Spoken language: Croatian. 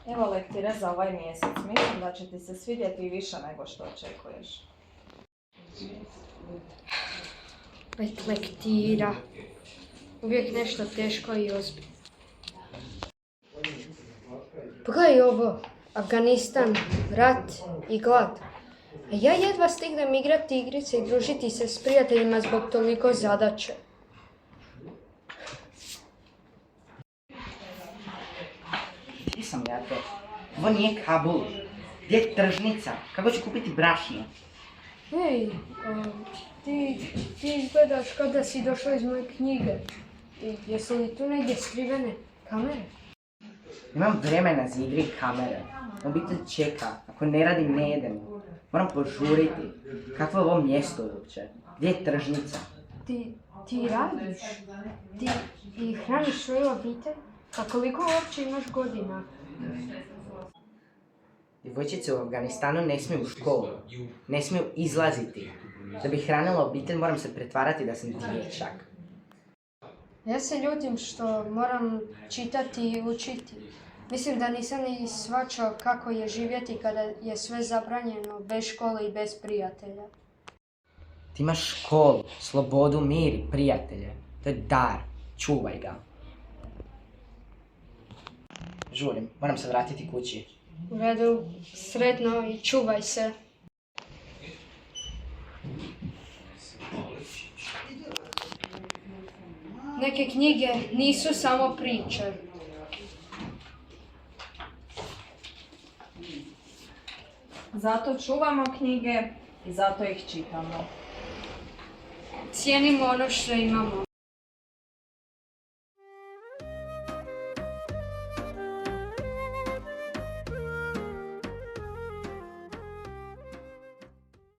Evo lektire za ovaj mjesec. Mislim da će ti se svidjeti i više nego što očekuješ. Lektira. Uvijek nešto teško i ozbiljno. Pogledaj ovo. Afganistan, rat i glad. A ja jedva stignem igrati igrice i družiti se s prijateljima zbog toliko zadaće. Gdje sam ja to? Ovo nije Kabul. Gdje je tržnica? Kako ću kupiti brašno? Ej, ti izgledaš kao da si došla iz moje knjige. Jesu li tu negdje skrivene kamere? Nemam vremena za igre i kamere. Obitelj čeka. Ako ne radim, ne jedemo. Moram požuriti. Kakvo je ovo mjesto uopće? Gdje je tržnica? Ti radiš? Ti hraniš svoju obitelj? A koliko uopće imaš godina? Djevojčice u Afganistanu ne smiju u školu. Ne smiju izlaziti. Da bi hranila obitelj moram se pretvarati da sam dječak. Ja se ljutim što moram čitati i učiti. Mislim da nisam ni shvaćao kako je živjeti kada je sve zabranjeno, bez škole i bez prijatelja. Ti imaš školu, slobodu, mir i prijatelje. To je dar. Čuvaj ga. Žurim, moram se vratiti kući. U redu, sretno i čuvaj se. Neke knjige nisu samo priče. Zato čuvamo knjige i zato ih čitamo. Cijenimo ono što imamo.